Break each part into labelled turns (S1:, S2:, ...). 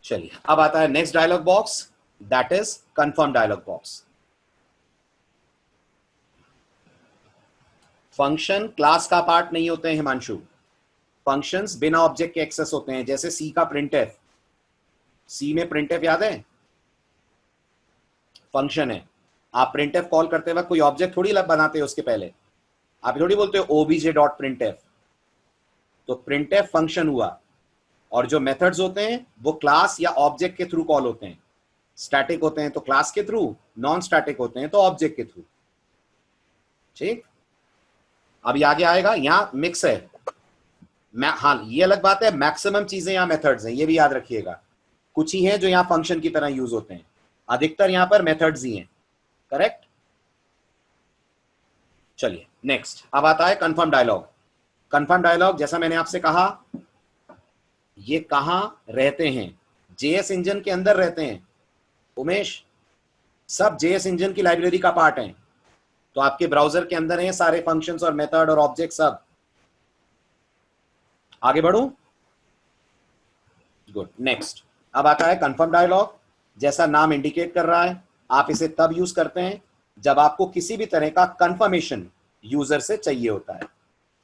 S1: चलिए अब आता है next dialog box, that is confirm dialog box. Function class का पार्ट नहीं होते हैं हिमांशु, फंक्शंस बिना ऑब्जेक्ट के एक्सेस होते हैं। जैसे सी का प्रिंटफ, सी में प्रिंटफ याद है, फंक्शन है। आप प्रिंटफ कॉल करते वक्त कोई ऑब्जेक्ट थोड़ी बनाते हो उसके पहले, आप थोड़ी बोलते हो ओबीजे डॉट प्रिंटफ। तो प्रिंटफ फंक्शन हुआ, और जो मेथड्स होते हैं वो क्लास या ऑब्जेक्ट के थ्रू कॉल होते हैं। स्टैटिक होते हैं तो क्लास के थ्रू, नॉन स्टैटिक होते हैं तो ऑब्जेक्ट के थ्रू। ठीक, अब आगे आएगा, यहां मिक्स है। हाँ ये अलग बात है, मैक्सिमम चीजें यहां मेथड्स हैं, ये भी याद रखिएगा। कुछ ही हैं जो यहां फंक्शन की तरह यूज होते हैं, अधिकतर यहां पर मेथड्स ही हैं। करेक्ट। चलिए नेक्स्ट, अब आता है कंफर्म डायलॉग। कंफर्म डायलॉग जैसा मैंने आपसे कहा, ये कहां रहते हैं, जेएस इंजन के अंदर रहते हैं उमेश, सब जेएस इंजन की लाइब्रेरी का पार्ट है। तो आपके ब्राउजर के अंदर हैं सारे फंक्शंस और मेथड और ऑब्जेक्ट सब। आगे बढ़ूं, गुड। नेक्स्ट, अब आता है कंफर्म डायलॉग। जैसा नाम इंडिकेट कर रहा है, आप इसे तब यूज करते हैं जब आपको किसी भी तरह का कंफर्मेशन यूजर से चाहिए होता है।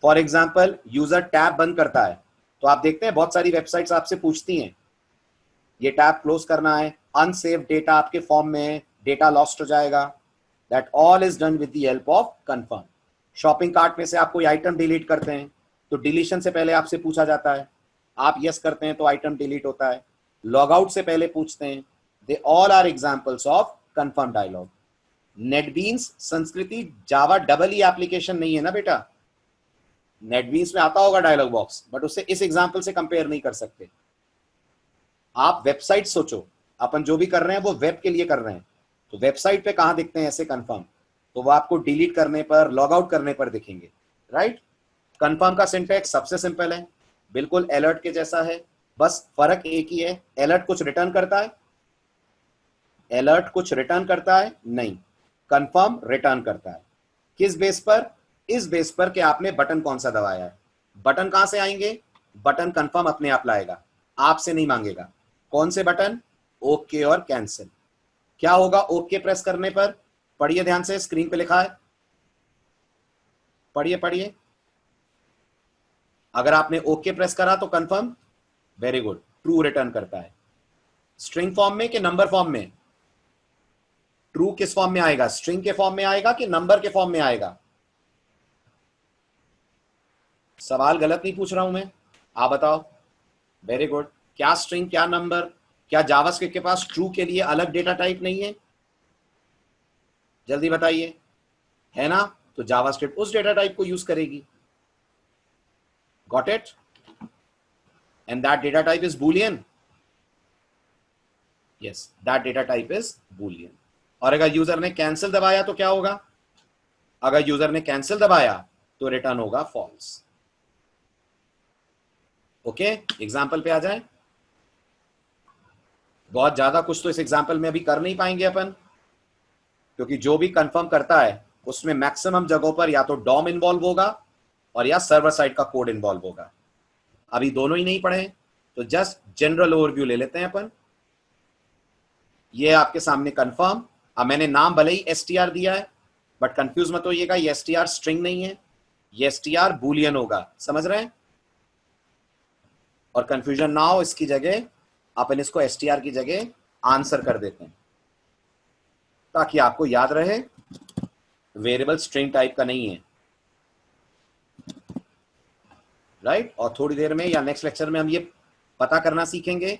S1: फॉर एग्जाम्पल, यूजर टैब बंद करता है तो आप देखते हैं बहुत सारी वेबसाइट्स आपसे पूछती हैं ये टैब क्लोज करना है, अनसेव डेटा आपके फॉर्म में है, डेटा लॉस्ट हो जाएगा। That all is done with the help of confirm. Shopping cart में से आप कोई आइटम डिलीट करते हैं तो डिलीशन से पहले आपसे पूछा जाता है, आप यस करते हैं तो आइटम डिलीट होता है। लॉग आउट से पहले पूछते हैं। They all are examples of confirm dialog. NetBeans Sanskriti Java double E application नहीं है ना बेटा, नेटबीन्स में आता होगा डायलॉग बॉक्स, बट उससे इस एग्जांपल से कंपेयर नहीं कर सकते। आप वेबसाइट सोचो, अपन जो भी कर रहे हैं वो वेब के लिए कर रहे हैं, तो वेबसाइट पे कहां दिखते हैं ऐसे कंफर्म, तो वो आपको डिलीट करने पर, लॉग आउट करने पर दिखेंगे। राइट। कंफर्म का सिंटैक्स सबसे सिंपल है, बिल्कुल अलर्ट के जैसा है, बस फर्क एक ही है, अलर्ट कुछ रिटर्न करता है, अलर्ट कुछ रिटर्न करता है नहीं, कंफर्म रिटर्न करता है। किस बेस पर, इस बेस पर कि आपने बटन कौन सा दबाया है। बटन कहां से आएंगे, बटन कंफर्म अपने आप लाएगा, आपसे नहीं मांगेगा। कौन से बटन, ओके और कैंसिल। क्या होगा ओके प्रेस करने पर, पढ़िए ध्यान से, स्क्रीन पे लिखा है, पढ़िए पढ़िए। अगर आपने ओके प्रेस करा तो confirm, very good, true return करता है। स्ट्रिंग फॉर्म में कि नंबर फॉर्म में, ट्रू किस फॉर्म में आएगा, स्ट्रिंग के फॉर्म में आएगा कि नंबर के फॉर्म में आएगा। सवाल गलत नहीं पूछ रहा हूं मैं, आप बताओ। वेरी गुड, क्या स्ट्रिंग क्या नंबर, क्या जावास्क्रिप्ट के पास ट्रू के लिए अलग डेटा टाइप नहीं है, जल्दी बताइए, है ना। तो जावास्क्रिप्ट उस डेटा टाइप को यूज करेगी। Got it. And that data type is Boolean, yes that data type is Boolean. और अगर यूजर ने कैंसिल दबाया तो क्या होगा, अगर यूजर ने कैंसिल दबाया तो रिटर्न होगा फॉल्स। ओके, एग्जाम्पल पे आ जाए। बहुत ज्यादा कुछ तो इस एग्जाम्पल में अभी कर नहीं पाएंगे अपन, क्योंकि जो भी कंफर्म करता है उसमें मैक्सिमम जगहों पर या तो डॉम इन्वॉल्व होगा और या सर्वर साइड का कोड इन्वॉल्व होगा। अभी दोनों ही नहीं पढ़े, तो जस्ट जनरल ओवरव्यू ले लेते हैं अपन। ये आपके सामने कंफर्म, अब मैंने नाम भले ही एसटीआर दिया है, बट कंफ्यूज मत होइएगा, ये एसटीआर स्ट्रिंग नहीं है, ये एसटीआर बूलियन होगा, समझ रहे हैं। और कंफ्यूजन ना हो इसकी जगह अपन इसको एसटीआर की जगह आंसर कर देते हैं, ताकि आपको याद रहे वेरिएबल स्ट्रिंग टाइप का नहीं है। राइट। और थोड़ी देर में या नेक्स्ट लेक्चर में हम ये पता करना सीखेंगे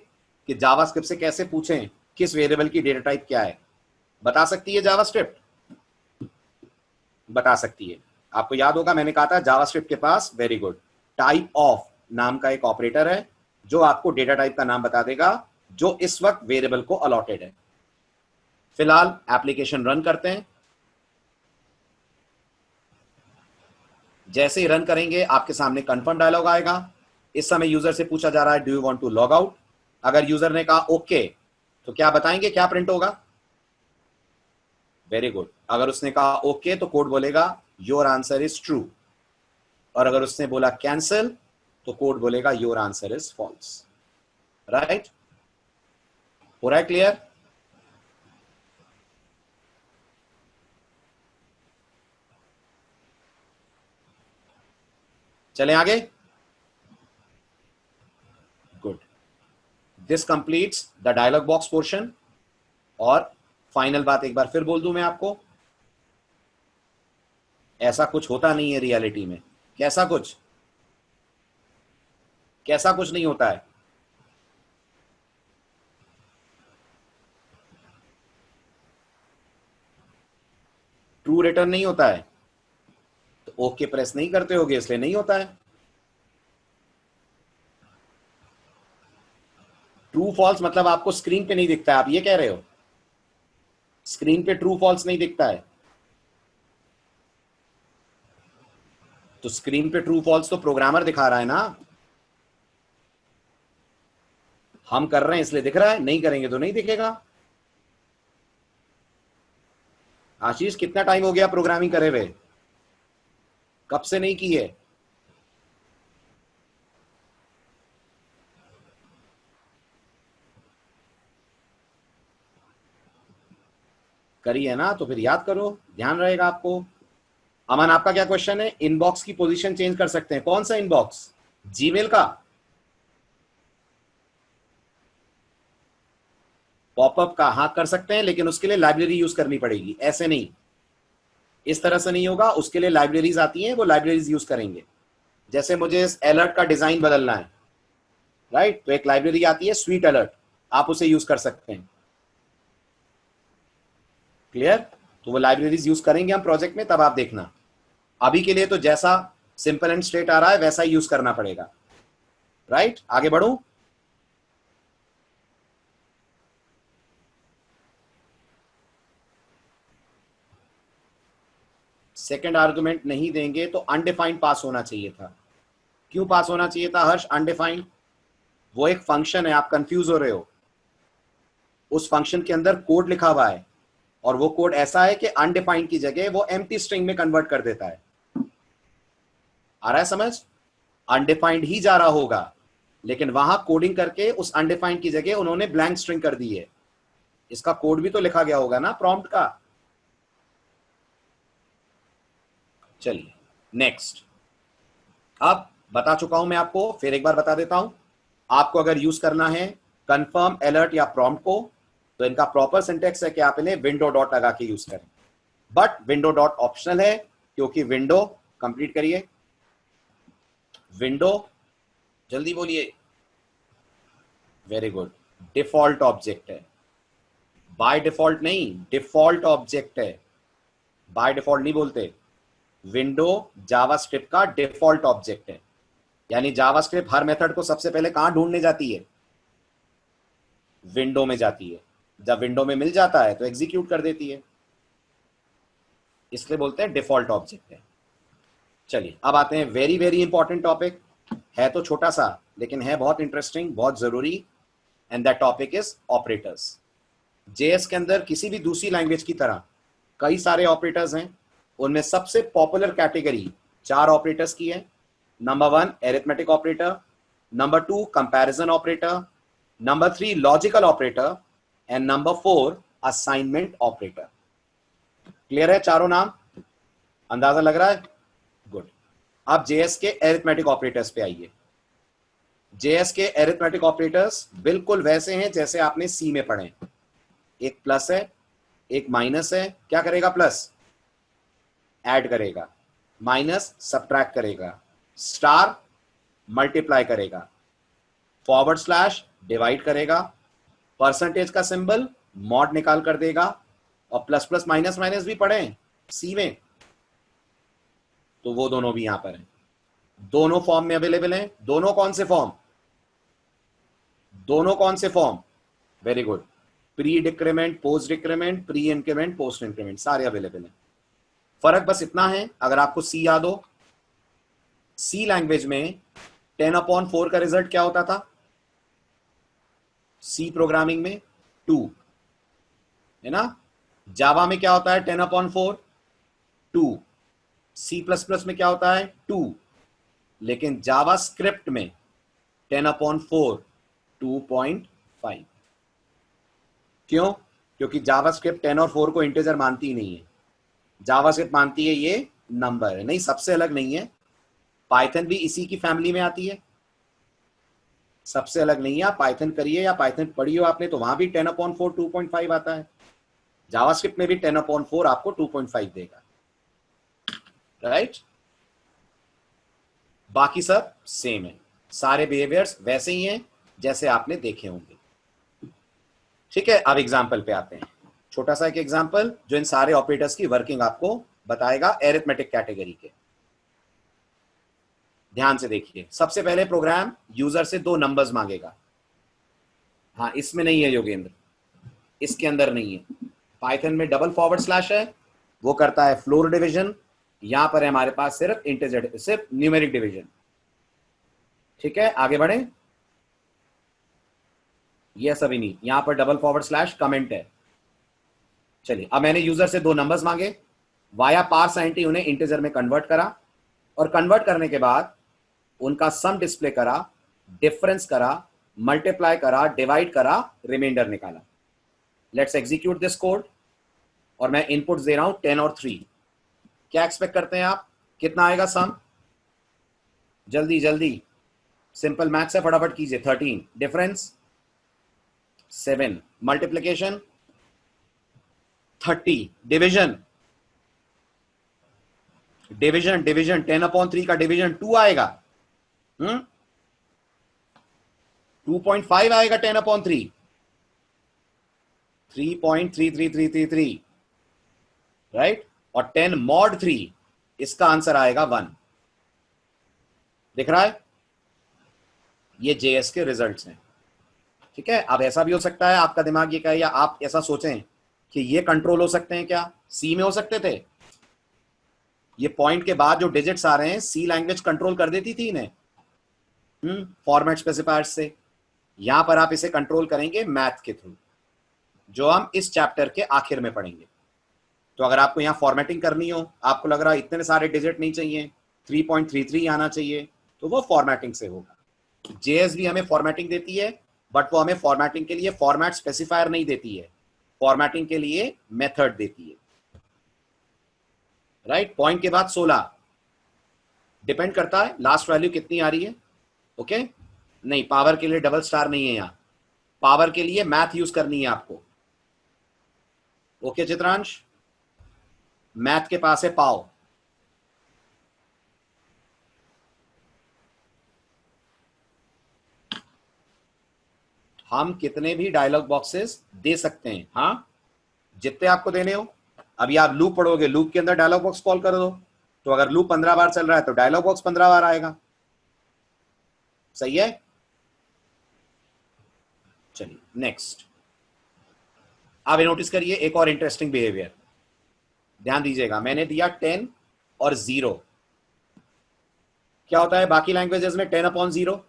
S1: कि जावास्क्रिप्ट से कैसे पूछें किस वेरिएबल की डेटा टाइप क्या है। बता सकती है जावास्क्रिप्ट, बता सकती है। आपको याद होगा मैंने कहा था जावास्क्रिप्ट के पास, वेरी गुड, टाइप ऑफ नाम का एक ऑपरेटर है जो आपको डेटा टाइप का नाम बता देगा जो इस वक्त वेरिएबल को अलॉटेड है। फिलहाल एप्लीकेशन रन करते हैं। जैसे ही रन करेंगे आपके सामने कंफर्म डायलॉग आएगा। इस समय यूजर से पूछा जा रहा है do you want to log out. अगर यूजर ने कहा ओके तो क्या बताएंगे, क्या प्रिंट होगा, वेरी गुड। अगर उसने कहा ओके तो कोड बोलेगा योर आंसर इज ट्रू, और अगर उसने बोला कैंसिल तो कोड बोलेगा your answer is false. Right. हो रहा है क्लियर? चलें आगे। Good. This completes the dialog box portion. और फाइनल बात एक बार फिर बोल दूं मैं आपको, ऐसा कुछ होता नहीं है रियलिटी में। कैसा कुछ? कैसा कुछ नहीं होता है? ट्रू रिटर्न नहीं होता है? तो ओके प्रेस नहीं करते होगे इसलिए नहीं होता है। ट्रू फॉल्स मतलब आपको स्क्रीन पे नहीं दिखता है, आप ये कह रहे हो? स्क्रीन पे ट्रू फॉल्स नहीं दिखता है? तो स्क्रीन पे ट्रू फॉल्स तो प्रोग्रामर दिखा रहा है ना। हम कर रहे हैं इसलिए दिख रहा है, नहीं करेंगे तो नहीं दिखेगा। आशीष कितना टाइम हो गया प्रोग्रामिंग करे हुए? कब से नहीं की है? करी है ना, तो फिर याद करो, ध्यान रहेगा आपको। अमन आपका क्या क्वेश्चन है? इनबॉक्स की पोजीशन चेंज कर सकते हैं? कौन सा इनबॉक्स? जीमेल का? पॉपअप का? हाँ कर सकते हैं, लेकिन उसके लिए लाइब्रेरी यूज करनी पड़ेगी, ऐसे नहीं, इस तरह से नहीं होगा। उसके लिए लाइब्रेरीज आती हैं, वो लाइब्रेरीज यूज करेंगे। जैसे मुझे इस अलर्ट का डिजाइन बदलना है, राइट, तो एक लाइब्रेरी आती है स्वीट अलर्ट, आप उसे यूज कर सकते हैं। क्लियर? तो वो लाइब्रेरीज यूज करेंगे हम प्रोजेक्ट में, तब आप देखना। अभी के लिए तो जैसा सिंपल एंड स्ट्रेट आ रहा है वैसा ही यूज करना पड़ेगा। राइट, आगे बढ़ूं? सेकंड आर्गुमेंट नहीं देंगे तो अनडिफाइंड पास होना चाहिए था। क्यों पास होना चाहिए था हर्ष अनडिफाइंड? वो एक फंक्शन है, आप कंफ्यूज हो रहे हो। उस फंक्शन के अंदर कोड लिखा हुआ है, और वो कोड ऐसा है कि अनडिफाइंड की जगह वो एम्प्टी स्ट्रिंग में कन्वर्ट कर देता है। आ रहा है समझ? अनडिफाइंड ही जा रहा होगा, लेकिन वहां कोडिंग करके उस अनडिफाइंड की जगह उन्होंने ब्लैंक स्ट्रिंग कर दी है। इसका कोड भी तो लिखा गया होगा ना प्रॉम्प्ट का। चलिए नेक्स्ट। अब बता चुका हूं मैं आपको, फिर एक बार बता देता हूं। आपको अगर यूज करना है कंफर्म अलर्ट या प्रॉम्प्ट को, तो इनका प्रॉपर सिंटेक्स है कि आप इन्हें विंडो डॉट लगा के यूज करें। बट विंडो डॉट ऑप्शनल है, क्योंकि विंडो, कंप्लीट करिए, विंडो, जल्दी बोलिए, वेरी गुड, डिफॉल्ट ऑब्जेक्ट है। बाय डिफॉल्ट नहीं, डिफॉल्ट ऑब्जेक्ट है। बाय डिफॉल्ट नहीं बोलते। विंडो जावास्क्रिप्ट का डिफॉल्ट ऑब्जेक्ट है। यानी जावास्क्रिप्ट हर मेथड को सबसे पहले कहां ढूंढने जाती है? विंडो में जाती है। जब विंडो में मिल जाता है तो एग्जीक्यूट कर देती है, इसलिए बोलते हैं डिफॉल्ट ऑब्जेक्ट है। चलिए अब आते हैं वेरी वेरी इंपॉर्टेंट टॉपिक। है तो छोटा सा, लेकिन है बहुत इंटरेस्टिंग, बहुत जरूरी। And that topic is operators. JS के अंदर किसी भी दूसरी लैंग्वेज की तरह कई सारे ऑपरेटर्स हैं। उनमें सबसे पॉपुलर कैटेगरी 4 ऑपरेटर्स की है। Number 1 arithmetic operator, number 2 comparison operator, number 3 logical operator, and number 4 assignment operator. Clear है चारों नाम? अंदाजा लग रहा है? गुड। अब जेएस के एरिथमेटिक ऑपरेटर्स पे आइए। जेएस के एरिथमेटिक ऑपरेटर्स बिल्कुल वैसे हैं जैसे आपने सी में पढ़े। एक प्लस है, एक माइनस है, क्या करेगा? प्लस ऐड करेगा, माइनस सब्ट्रैक्ट करेगा, स्टार मल्टीप्लाई करेगा, फॉरवर्ड स्लैश डिवाइड करेगा, परसेंटेज का सिंबल मॉड निकाल कर देगा, और प्लस प्लस माइनस माइनस भी पढ़े सी में, तो वो दोनों भी यहां पर हैं। दोनों फॉर्म में अवेलेबल हैं। दोनों कौन से फॉर्म? दोनों कौन से form? Very good, pre decrement, post decrement, pre increment, post increment, सारे अवेलेबल हैं। फर्क बस इतना है, अगर आपको सी याद हो, सी लैंग्वेज में 10/4 का रिजल्ट क्या होता था? सी प्रोग्रामिंग में 2 है ना। जावा में क्या होता है? 10/4 2। सी प्लस प्लस में क्या होता है? 2। लेकिन जावा स्क्रिप्ट में 10/4 2.5। क्यों? क्योंकि जावास्क्रिप्ट 10 और 4 को इंटीजर मानती ही नहीं है, जावास्क्रिप्ट मानती है ये नंबर है। नहीं, सबसे अलग नहीं है, पाइथन भी इसी की फैमिली में आती है, सबसे अलग नहीं है। आप पाइथन करिए या पाइथन पढ़ी हो आपने तो वहां भी 10/4 2.5 आता है, जावास्क्रिप्ट में भी 10/4 आपको 2.5 देगा, राइट। बाकी सब सेम है, सारे बिहेवियर्स वैसे ही हैं जैसे आपने देखे होंगे, ठीक है। अब एग्जाम्पल पे आते हैं, छोटा सा एक एग्जाम्पल जो इन सारे ऑपरेटर्स की वर्किंग आपको बताएगा एरिथमेटिक कैटेगरी के। ध्यान से देखिए, सबसे पहले प्रोग्राम यूजर से 2 नंबर्स मांगेगा। हाँ, इसमें नहीं है योगेंद्र, इसके अंदर नहीं है। पाइथन में डबल फॉरवर्ड स्लैश है, वो करता है फ्लोर डिवीजन। यहां पर है हमारे पास सिर्फ इंटीजर, सिर्फ न्यूमेरिक डिवीजन, ठीक है। आगे बढ़े, ये सभी नहीं, यहां पर डबल फॉरवर्ड स्लैश कमेंट है। चलिए, अब मैंने यूजर से 2 नंबर्स मांगे, वाया पार्स आईएनटी उन्हें इंटीजर में कन्वर्ट करा, और कन्वर्ट करने के बाद उनका सम डिस्प्ले करा, डिफरेंस करा, मल्टीप्लाई करा, डिवाइड करा, रिमाइंडर निकाला। लेट्स एग्जीक्यूट दिस कोड, और मैं इनपुट्स दे रहा हूं 10 और 3। क्या एक्सपेक्ट करते हैं आप, कितना आएगा सम? जल्दी जल्दी, सिंपल मैथ्स है, फटाफट कीजिए। 13, difference 7, multiplication 30, division division division 10/3 का डिवीजन 2 आएगा, 2.5 आएगा 10/3, 3.33333, राइट। और 10 mod 3, इसका आंसर आएगा 1। दिख रहा है? ये जेएस के रिजल्ट्स हैं, ठीक है। अब ऐसा भी हो सकता है, आपका दिमाग ये कहे या आप ऐसा सोचें कि ये कंट्रोल हो सकते हैं, क्या सी में हो सकते थे? ये पॉइंट के बाद जो डिजिट्स आ रहे हैं, सी लैंग्वेज कंट्रोल कर देती थी इन्हें फॉर्मेट स्पेसिफायर्स से। यहां पर आप इसे कंट्रोल करेंगे मैथ के थ्रू, जो हम इस चैप्टर के आखिर में पढ़ेंगे। तो अगर आपको यहां फॉर्मेटिंग करनी हो, आपको लग रहा है इतने सारे डिजिट नहीं चाहिए, 3.33 आना चाहिए, तो वो फॉर्मेटिंग से होगा। जेएस भी हमें फॉर्मेटिंग देती है, बट वो हमें फॉर्मेटिंग के लिए फॉर्मेट स्पेसिफायर नहीं देती है, फॉर्मेटिंग के लिए मेथड देती है, राइट। पॉइंट के बाद 16 डिपेंड करता है लास्ट वैल्यू कितनी आ रही है, ओके। नहीं, पावर के लिए डबल स्टार नहीं है, यहां पावर के लिए मैथ यूज करनी है आपको, ओके चित्रांश। मैथ के पास है पाव, हम कितने भी डायलॉग बॉक्सेस दे सकते हैं, हाँ, जितने आपको देने हो। अभी आप लूप पढ़ोगे, लूप के अंदर डायलॉग बॉक्स कॉल कर दो, तो अगर लूप 15 बार चल रहा है तो डायलॉग बॉक्स 15 बार आएगा, सही है। चलिए नेक्स्ट, अब नोटिस करिए एक और इंटरेस्टिंग बिहेवियर, ध्यान दीजिएगा। मैंने दिया 10 और 0, क्या होता है बाकी लैंग्वेजेस में 10/0,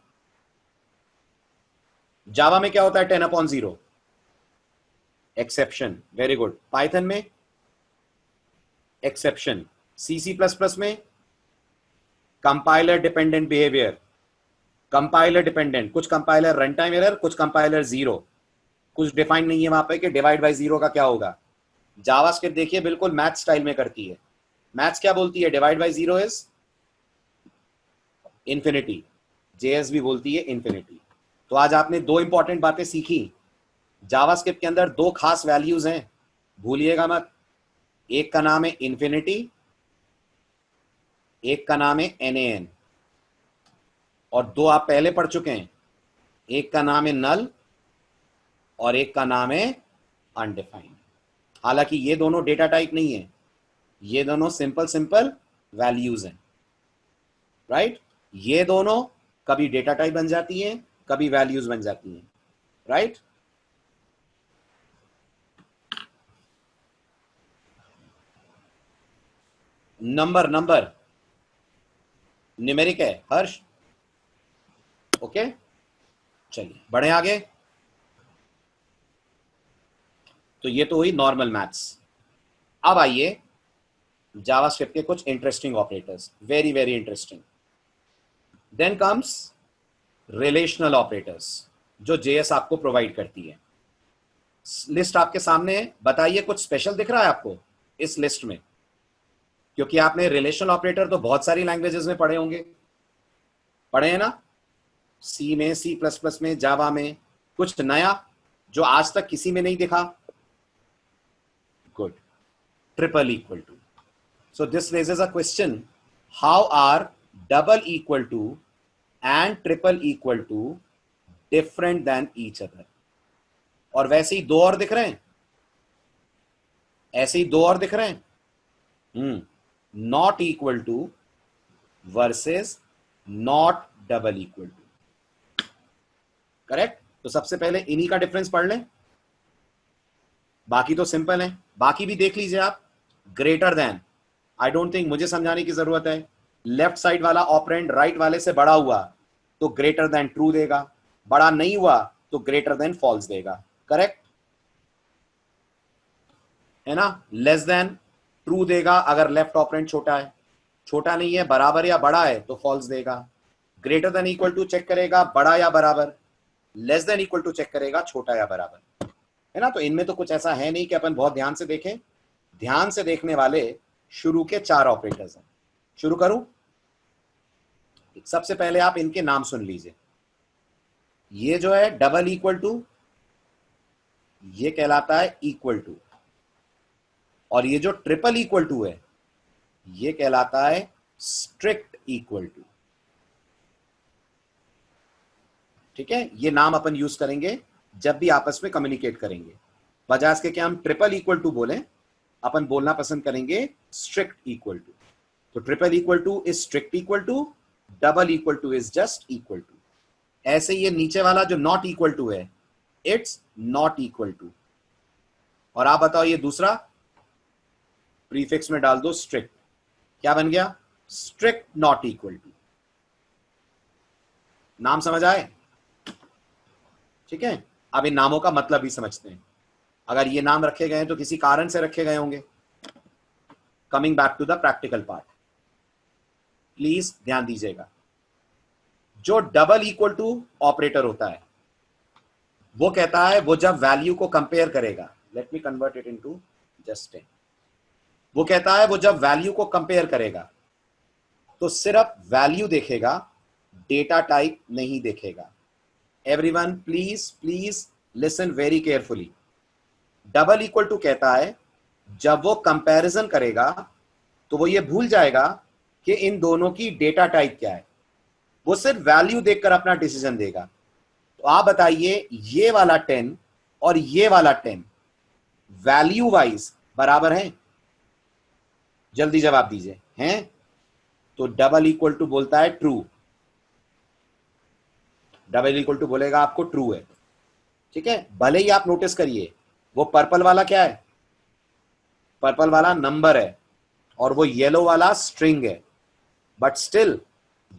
S1: जावा में क्या होता है 10/0? Exception, very good. पाइथन में एक्सेप्शन, C++ में compiler dependent behaviour, compiler dependent, कुछ कंपाइलर रन टाइम एरर, कुछ कंपाइलर 0, कुछ डिफाइन नहीं है वहां पे कि डिवाइड बाय 0 का क्या होगा। जावास्क्रिप्ट देखिए बिल्कुल मैथ स्टाइल में करती है। मैथ्स क्या बोलती है? Divide by 0 is infinity, JS भी बोलती है इंफिनिटी। तो आज आपने 2 इंपॉर्टेंट बातें सीखी। जावास्क्रिप्ट के अंदर 2 खास वैल्यूज हैं, भूलिएगा मत। एक का नाम है इंफिनिटी, एक का नाम है NaN, और 2 आप पहले पढ़ चुके हैं, एक का नाम है नल और एक का नाम है अनडिफाइंड। हालांकि ये दोनों डेटा टाइप नहीं है, ये दोनों सिंपल सिंपल वैल्यूज हैं, राइट। ये दोनों कभी डेटा टाइप बन जाती हैं, कभी वैल्यूज बन जाती हैं, राइट। नंबर न्यूमेरिक है हर्ष, ओके। चलिए बढ़े आगे। तो ये तो हुई नॉर्मल मैथ्स। अब आइए जावास्क्रिप्ट के कुछ interesting operators, very very interesting. Then comes relational operators, जो जेएस आपको प्रोवाइड करती है। लिस्ट आपके सामने है, बताइए कुछ स्पेशल दिख रहा है आपको इस लिस्ट में? क्योंकि आपने रिलेशनल ऑपरेटर तो बहुत सारी लैंग्वेजेस में पढ़े होंगे, पढ़े हैं ना? सी में, सी प्लस प्लस में, जावा में, कुछ नया जो आज तक किसी में नहीं दिखा? Good. Triple equal to. So this raises a question, how are double equal to and triple equal to different than each other? और वैसे ही दो और दिख रहे हैं, ऐसे ही दो और दिख रहे हैं, not equal to versus not double equal to. Correct. तो सबसे पहले इन्हीं का डिफरेंस पढ़ लें, बाकी तो सिंपल है, बाकी भी देख लीजिए आप. Greater than, I don't think मुझे समझाने की जरूरत है. लेफ्ट साइड वाला ऑपरेंड राइट वाले से बड़ा हुआ तो ग्रेटर देन ट्रू देगा, बड़ा नहीं हुआ तो ग्रेटर देन फॉल्स देगा. करेक्ट है ना? लेस देन ट्रू देगा अगर लेफ्ट ऑपरेंड छोटा है, छोटा नहीं है, बराबर या बड़ा है तो फॉल्स देगा. Greater than equal to check करेगा बड़ा या बराबर, less than equal to check करेगा छोटा या बराबर, है ना? तो इनमें तो कुछ ऐसा है नहीं कि अपन बहुत ध्यान से देखें. ध्यान से देखने वाले शुरू के 4 ऑपरेटर्स हैं. शुरू करूं? सबसे पहले आप इनके नाम सुन लीजिए. ये जो है डबल इक्वल टू, ये कहलाता है इक्वल टू. और ये जो ट्रिपल इक्वल टू है ये कहलाता है स्ट्रिक्ट इक्वल टू. ठीक है, ये नाम अपन यूज करेंगे जब भी आपस में कम्युनिकेट करेंगे. बजाय इसके कि हम ट्रिपल इक्वल टू बोलें, अपन बोलना पसंद करेंगे स्ट्रिक्ट इक्वल टू. तो triple equal to is strict equal to, double equal to is just equal to. ऐसे ये नीचे वाला जो नॉट इक्वल टू है, इट्स नॉट इक्वल टू. और आप बताओ ये दूसरा, प्रीफिक्स में डाल दो स्ट्रिक्ट, क्या बन गया? Strict not equal to. नाम समझ आए? ठीक है, अब इन नामों का मतलब भी समझते हैं. अगर ये नाम रखे गए हैं तो किसी कारण से रखे गए होंगे. Coming back to the practical part, please ध्यान दीजिएगा. जो डबल इक्वल टू ऑपरेटर होता है वो कहता है, वो जब वैल्यू को कंपेयर करेगा, let me convert it into just 10. वो कहता है वो जब वैल्यू को कंपेयर करेगा तो सिर्फ वैल्यू देखेगा, डेटा टाइप नहीं देखेगा. Everyone please please listen very carefully. Double equal to कहता है जब वो कंपैरिजन करेगा तो वो ये भूल जाएगा कि इन दोनों की डेटा टाइप क्या है, वो सिर्फ वैल्यू देखकर अपना डिसीजन देगा. तो आप बताइए, ये वाला 10 और ये वाला 10 वैल्यू वाइज बराबर हैं? जल्दी जवाब दीजिए. हैं? तो डबल इक्वल टू बोलता है ट्रू. डबल इक्वल टू बोलेगा आपको ट्रू है. ठीक है, भले ही आप नोटिस करिए वो पर्पल वाला क्या है? पर्पल वाला नंबर है और वो येलो वाला स्ट्रिंग है. बट स्टिल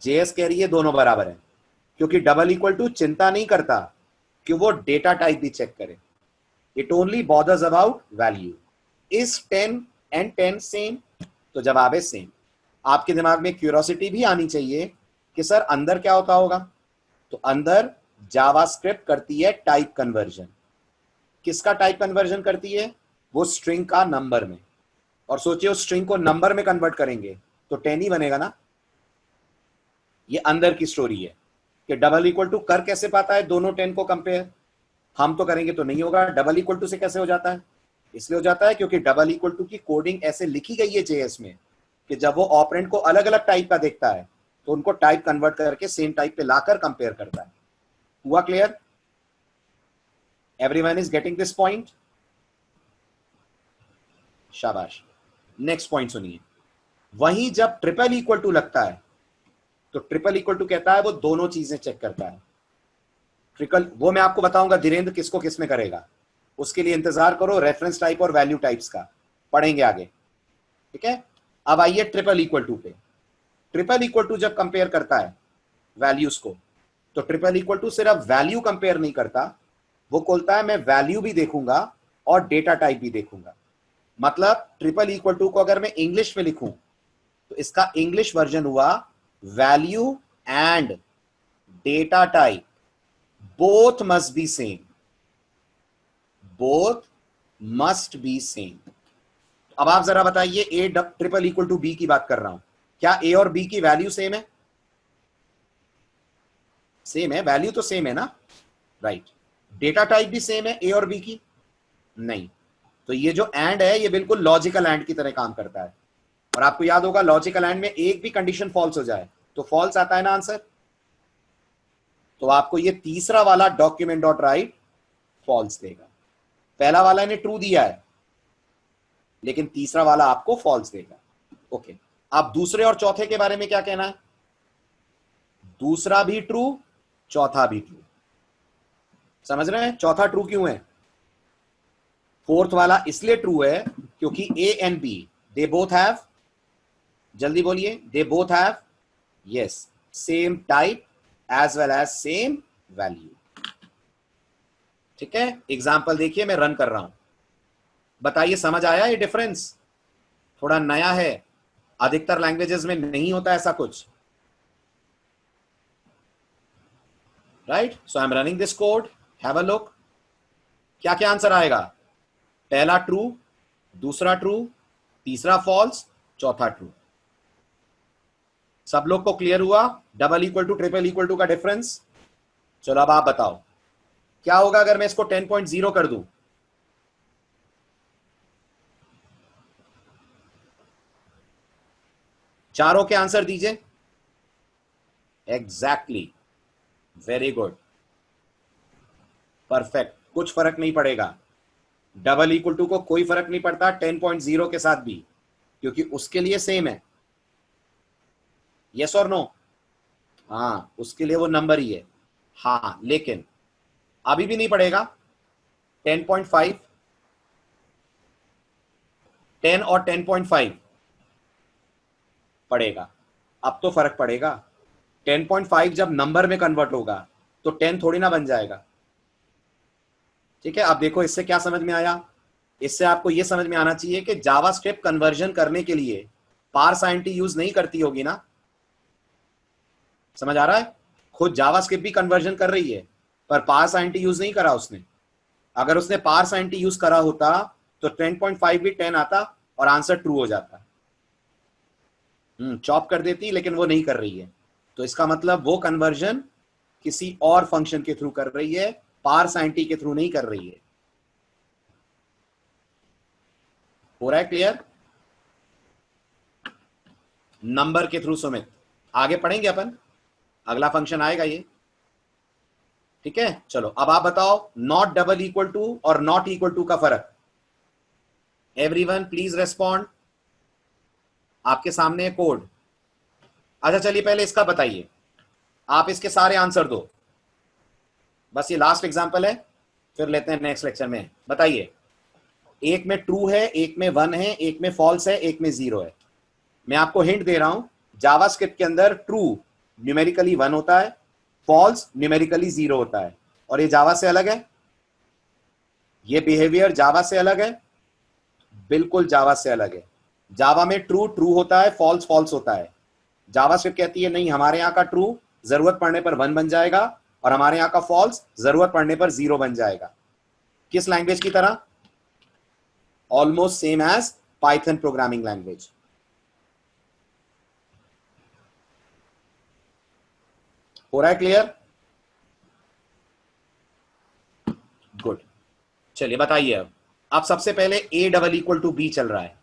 S1: जेएस कह रही है दोनों बराबर है, क्योंकि डबल इक्वल टू चिंता नहीं करता कि वो डेटा टाइप भी चेक करे. It only bothers about value. Is 10 and 10 same? तो जवाब है सेम. आपके दिमाग में क्यूरियोसिटी भी आनी चाहिए कि सर अंदर क्या होता होगा. तो अंदर जावास्क्रिप्ट करती है टाइप कन्वर्जन. किसका टाइप कन्वर्जन करती है? वो स्ट्रिंग का नंबर में. और सोचिए उस स्ट्रिंग को नंबर में कन्वर्ट करेंगे तो 10 ही बनेगा ना. ये अंदर की स्टोरी है कि डबल इक्वल टू कर कैसे पाता है दोनों 10 को कंपेयर. हम तो करेंगे तो नहीं होगा. डबल इक्वल टू से कैसे हो जाता है? इसलिए हो जाता है क्योंकि डबल इक्वल टू की कोडिंग ऐसे लिखी गई है जेएस में कि जब वो ऑपरेंड को अलग अलग टाइप का देखता है तो उनको टाइप कन्वर्ट करके सेम टाइप पे लाकर कंपेयर करता है. हुआ clear? Everyone is getting this point? शाबाश. नेक्स्ट पॉइंट सुनिए. वहीं जब ट्रिपल इक्वल टू लगता है तो ट्रिपल इक्वल टू कहता है वो दोनों चीजें चेक करता है. ट्रिपल वो मैं आपको बताऊंगा धीरेन्द्र किसको किस में करेगा. उसके लिए इंतजार करो, रेफरेंस टाइप और वैल्यू टाइप्स का पढ़ेंगे आगे. ठीक है, अब आइए ट्रिपल इक्वल टू पे. ट्रिपल इक्वल टू जब कंपेयर करता है वैल्यूज को तो ट्रिपल इक्वल टू सिर्फ वैल्यू कंपेयर नहीं करता, वो बोलता है मैं वैल्यू भी देखूंगा और डेटा टाइप भी देखूंगा. मतलब ट्रिपल इक्वल टू को अगर मैं इंग्लिश में लिखूं तो इसका इंग्लिश वर्जन हुआ value and data type both must be same. Both must be same. अब आप जरा बताइए, a triple equal to b की बात कर रहा हूं, क्या ए और बी की वैल्यू सेम है? सेम है, वैल्यू तो सेम है ना, राइट। डेटा टाइप भी सेम है ए और बी की? नहीं। तो ये जो एंड है ये बिल्कुल लॉजिकल एंड की तरह काम करता है, और आपको याद होगा लॉजिकल एंड में एक भी कंडीशन फॉल्स हो जाए तो फॉल्स आता है ना आंसर। तो आपको ये तीसरा वाला डॉक्यूमेंट डॉट राइट फॉल्स देगा। पहला वाला ने ट्रू दिया है, लेकिन तीसरा वाला आपको फॉल्स देगा। ओके, आप दूसरे और चौथे के बारे में क्या कहना है? दूसरा भी ट्रू, चौथा भी ट्रू। समझ रहे हैं चौथा ट्रू क्यों है? फोर्थ वाला इसलिए ट्रू है क्योंकि a and b they both have, जल्दी बोलिए, they both have, yes, same type as well as same value. ठीक है, एग्जाम्पल देखिए, मैं रन कर रहा हूं, बताइए समझ आया ये डिफरेंस? थोड़ा नया है, अधिकतर लैंग्वेजेस में नहीं होता ऐसा कुछ, right? So I am running this code, have a look, क्या क्या आंसर आएगा? पहला ट्रू, दूसरा ट्रू, तीसरा फॉल्स, चौथा ट्रू। सब लोग को क्लियर हुआ double equal to triple equal to का डिफरेंस? चलो अब आप बताओ क्या होगा अगर मैं इसको 10.0 कर दूं? चारों के आंसर दीजिए। एग्जैक्टली, वेरी गुड, परफेक्ट, कुछ फर्क नहीं पड़ेगा। डबल इक्वल टू को कोई फर्क नहीं पड़ता 10.0 के साथ भी, क्योंकि उसके लिए सेम है। यस और नो? हाँ, उसके लिए वो नंबर ही है। हाँ, लेकिन अभी भी नहीं पड़ेगा। 10.5, 10 और 10.5 पड़ेगा। अब तो फर्क पड़ेगा। 10.5 जब नंबर में कन्वर्ट होगा तो 10 थोड़ी ना बन जाएगा। ठीक है, अब देखो इससे क्या समझ में आया? इससे आपको यह समझ में आना चाहिए कि जावास्क्रिप्ट कन्वर्जन करने के लिए पार्स आईएनटी यूज नहीं करती होगी ना। समझ आ रहा है? खुद जावास्क्रिप्ट भी कन्वर्जन कर रही है, पर पार्स आईएनटी यूज नहीं करा उसने। अगर उसने पार्स आईएनटी यूज करा होता तो 10.5 भी 10 आता और आंसर ट्रू हो जाता। चॉप कर देती, लेकिन वो नहीं कर रही है। तो इसका मतलब वो कन्वर्जन किसी और फंक्शन के थ्रू कर रही है, पार्स आईएनटी के थ्रू नहीं कर रही है। हो रहा है क्लियर? नंबर के थ्रू सुमित, आगे पढ़ेंगे अपन, अगला फंक्शन आएगा ये। ठीक है, चलो अब आप बताओ नॉट डबल इक्वल टू और नॉट इक्वल टू का फर्क। एवरीवन प्लीज रेस्पॉन्ड, आपके सामने है कोड। अच्छा चलिए पहले इसका बताइए, आप इसके सारे आंसर दो, बस ये लास्ट एग्जांपल है, फिर लेते हैं नेक्स्ट लेक्चर में। बताइए, एक में ट्रू है, एक में 1 है, एक में फॉल्स है, एक में 0 है। मैं आपको हिंट दे रहा हूं, जावास्क्रिप्ट के अंदर ट्रू न्यूमेरिकली 1 होता है, फॉल्स न्यूमेरिकली 0 होता है, और ये जावा से अलग है। ये बिहेवियर जावा से अलग है, बिल्कुल जावा से अलग है। जावा में ट्रू ट्रू होता है, फॉल्स फॉल्स होता है। जावास्क्रिप्ट कहती है नहीं, हमारे यहां का ट्रू जरूरत पड़ने पर 1 बन जाएगा और हमारे यहां का फॉल्स जरूरत पड़ने पर 0 बन जाएगा। किस लैंग्वेज की तरह? Almost same as Python programming language. हो रहा है क्लियर? गुड, चलिए बताइए अब सबसे पहले a double equal to b चल रहा है,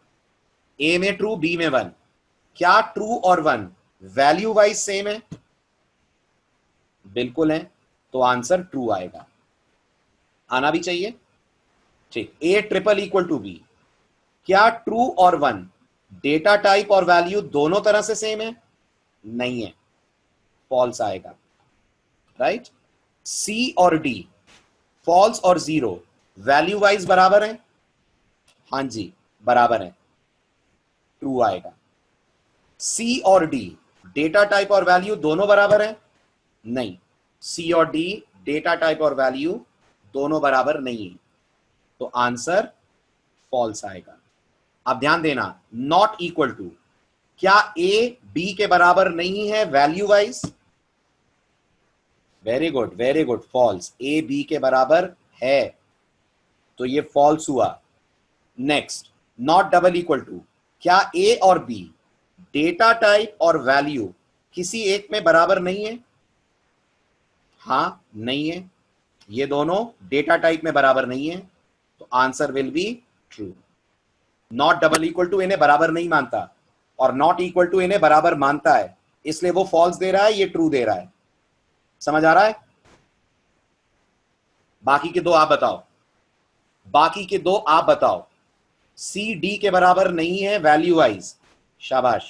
S1: ए में ट्रू बी में 1। क्या ट्रू और 1 वैल्यू वाइज सेम है? बिल्कुल है, तो आंसर ट्रू आएगा, आना भी चाहिए। ठीक, a triple equal to b, क्या ट्रू और 1 डेटा टाइप और वैल्यू दोनों तरह से सेम है? नहीं है, फॉल्स आएगा, राइट। सी और डी, फॉल्स और 0 वैल्यू वाइज बराबर है? हां जी, बराबर है, ट्रू आएगा। सी और डी डेटा टाइप और वैल्यू दोनों बराबर है? नहीं, सी और डी डेटा टाइप और वैल्यू दोनों बराबर नहीं है, तो आंसर फॉल्स आएगा। अब ध्यान देना, नॉट इक्वल टू, क्या ए बी के बराबर नहीं है value wise? Very good very good, false, a b के बराबर है। तो ये फॉल्स हुआ। Next, not double equal to, क्या ए और बी डेटा टाइप और वैल्यू किसी एक में बराबर नहीं है? हाँ, नहीं है, ये दोनों डेटा टाइप में बराबर नहीं है, तो answer will be true. Not double equal to इन्हें बराबर नहीं मानता और नॉट इक्वल टू इन्हें बराबर मानता है, इसलिए वो फॉल्स दे रहा है, ये ट्रू दे रहा है। समझ आ रहा है? बाकी के दो आप बताओ, बाकी के दो आप बताओ। सी डी के बराबर नहीं है वैल्यू वाइज, शाबाश।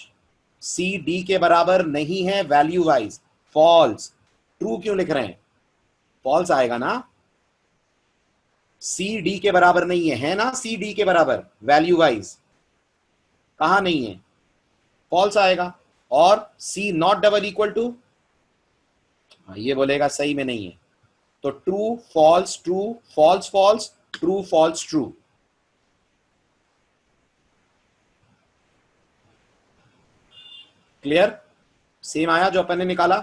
S1: सी डी के बराबर नहीं है वैल्यू वाइज, फॉल्स। ट्रू क्यों लिख रहे हैं? फॉल्स आएगा ना। सी डी के बराबर नहीं है ना? सी डी के बराबर वैल्यू वाइज कहां नहीं है? फॉल्स आएगा। और C not double equal to, ये बोलेगा सही में नहीं है, तो true false true false false true false true. Clear? Same आया जो अपन ने निकाला।